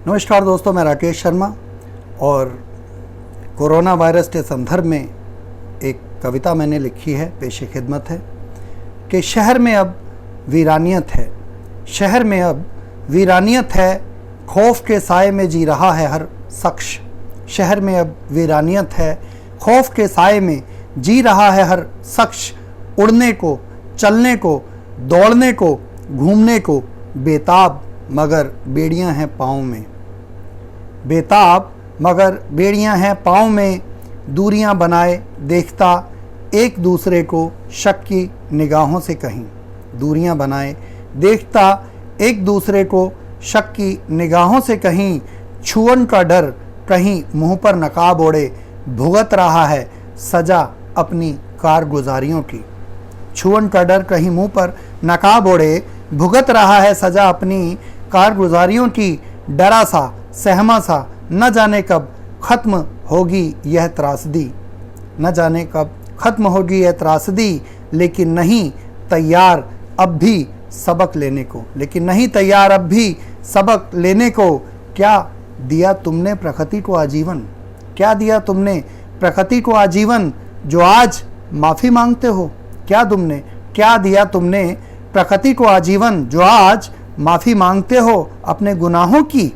नमस्कार दोस्तों, मैं राकेश शर्मा और कोरोना वायरस के संदर्भ में एक कविता मैंने लिखी है, पेशे खिदमत है कि शहर में अब वीरानियत है, शहर में अब वीरानियत है, खौफ के साए में जी रहा है हर शख्स। शहर में अब वीरानियत है, खौफ के साए में जी रहा है हर शख्स। उड़ने को, चलने को, दौड़ने को, घूमने को बेताब, मगर बेड़ियां हैं पाँव में। बेताब मगर बेड़ियां हैं पाँव में, दूरियां बनाए देखता एक दूसरे को शक की निगाहों से कहीं। दूरियां बनाए देखता एक दूसरे को शक की निगाहों से कहीं। छुअन का डर कहीं मुंह पर नकाब ओढ़े भुगत रहा है सजा अपनी कारगुजारियों की। छुअन का डर कहीं मुंह पर नकाब ओढ़े भुगत रहा है सजा अपनी कारगुजारियों की। डरा सा सहमा सा न जाने कब ख़त्म होगी यह त्रासदी, न जाने कब ख़त्म होगी यह त्रासदी। लेकिन नहीं तैयार अब भी सबक लेने को, लेकिन नहीं तैयार अब भी सबक लेने को। क्या दिया तुमने प्रकृति को आजीवन, क्या दिया तुमने प्रकृति को आजीवन, जो आज माफ़ी मांगते हो। क्या दिया तुमने प्रकृति को आजीवन, जो आज माफ़ी मांगते हो अपने गुनाहों की।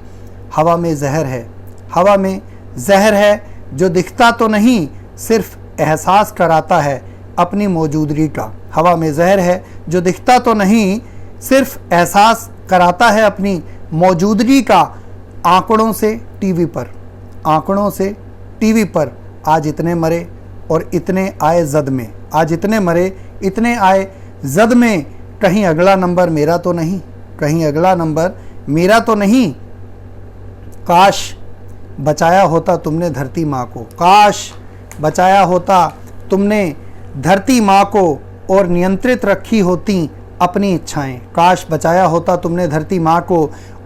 हवा में जहर है, हवा में जहर है, जो दिखता तो नहीं सिर्फ एहसास कराता है अपनी मौजूदगी का। हवा में जहर है, जो दिखता तो नहीं सिर्फ एहसास कराता है अपनी मौजूदगी का। आंकड़ों से टीवी पर, आंकड़ों से टीवी पर आज इतने मरे और इतने आए जद में, आज इतने मरे इतने आए जद में। कहीं अगला नंबर मेरा तो नहीं, कहीं अगला नंबर मेरा तो नहीं। काश बचाया होता तुमने धरती माँ को, काश बचाया होता तुमने धरती माँ को और नियंत्रित रखी होती अपनी इच्छाएं। काश बचाया होता तुमने धरती माँ को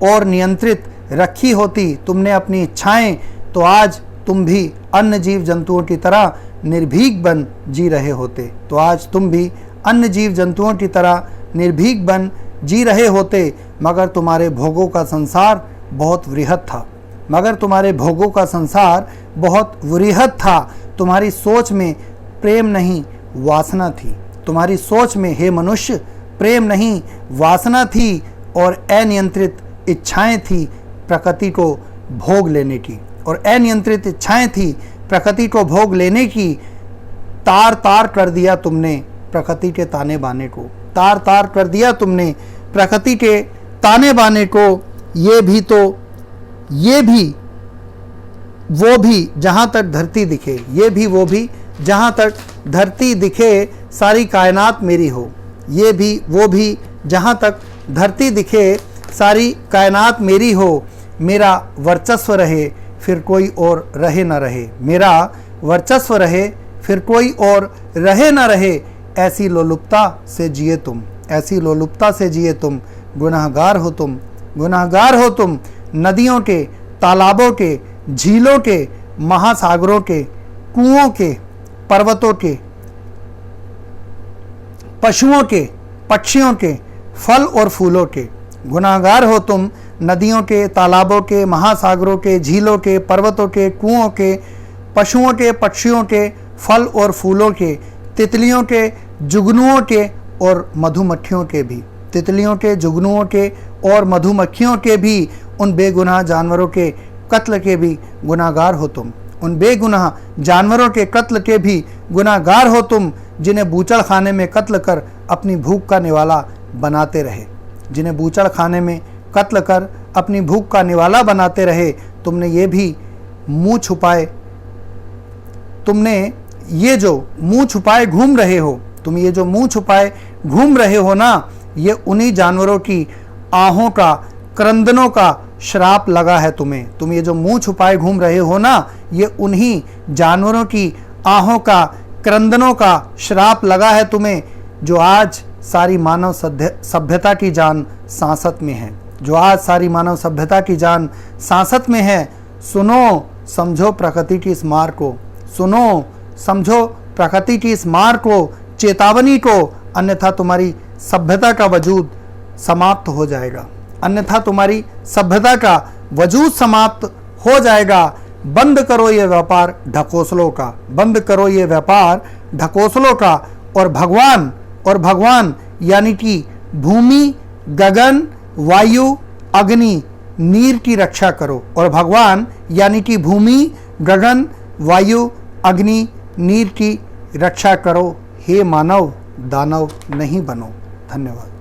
और नियंत्रित रखी होती तुमने अपनी इच्छाएं, तो आज तुम भी अन्य जीव जंतुओं की तरह निर्भीक बन जी रहे होते। तो आज तुम भी अन्य जीव जंतुओं की तरह निर्भीक बन जी रहे होते। मगर तुम्हारे भोगों का संसार बहुत वृहद था, मगर तुम्हारे भोगों का संसार बहुत वृहद था। तुम्हारी सोच में प्रेम नहीं वासना थी, तुम्हारी सोच में हे मनुष्य प्रेम नहीं वासना थी और अनियंत्रित इच्छाएं थी प्रकृति को भोग लेने की, और अनियंत्रित इच्छाएं थी प्रकृति को भोग लेने की। तार तार कर दिया तुमने प्रकृति के ताने बाने को, तार तार कर दिया तुमने प्रकृति के ताने बाने को। ये भी तो, ये भी वो भी जहाँ तक धरती दिखे, ये भी वो भी जहाँ तक धरती दिखे सारी कायनात मेरी हो। ये भी वो भी जहाँ तक धरती दिखे सारी कायनात मेरी हो। मेरा वर्चस्व रहे फिर कोई और रहे न रहे, मेरा वर्चस्व रहे फिर कोई और रहे न रहे। ऐसी लोलुपता से जिए तुम, ऐसी लोलुपता से जिए तुम। गुनहगार हो तुम, गुनहगार हो तुम। नदियों के, तालाबों के, झीलों के, महासागरों के, कुओं के, पर्वतों के, पशुओं के, पक्षियों के, फल और फूलों के। गुनहगार हो तुम नदियों के, तालाबों के, महासागरों के, झीलों के, पर्वतों के, कुओं के, पशुओं के, पक्षियों के, फल और फूलों के, तितलियों के, जुगनुओं के और मधुमक्खियों के भी, तितलियों के, जुगनुओं के और मधुमक्खियों के भी। उन बेगुनाह जानवरों के कत्ल के भी गुनाहगार हो तुम, उन बेगुनाह जानवरों के कत्ल के भी गुनाहगार हो तुम, जिन्हें बूचड़ खाने में कत्ल कर अपनी भूख का निवाला बनाते रहे, जिन्हें बूचड़ खाने में कत्ल कर अपनी भूख का निवाला बनाते रहे। तुमने ये भी मुंह छुपाए, तुमने ये जो मुंह छुपाए घूम रहे हो, तुम ये जो मुंह छुपाए घूम रहे हो ना, ये उन्हीं जानवरों की आहों का, क्रंदनों का श्राप लगा है तुम्हें। तुम ये जो मुंह छुपाए घूम रहे हो ना, ये उन्हीं जानवरों की आहों का, क्रंदनों का श्राप लगा है तुम्हें, जो आज सारी मानव सभ्यता की जान सांसत में है, जो आज सारी मानव सभ्यता की जान सांसत में है। सुनो समझो प्रकृति की इस मार को, सुनो समझो प्रकृति की इस मार को, चेतावनी को, अन्यथा तुम्हारी सभ्यता का वजूद समाप्त हो जाएगा, अन्यथा तुम्हारी सभ्यता का वजूद समाप्त हो जाएगा। बंद करो ये व्यापार ढकोसलों का, बंद करो ये व्यापार ढकोसलों का। और भगवान यानी कि भूमि, गगन, वायु, अग्नि, नीर की रक्षा करो। और भगवान यानी कि भूमि, गगन, वायु, अग्नि, नीर की रक्षा करो। हे मानव, दानव नहीं बनो। धन्यवाद।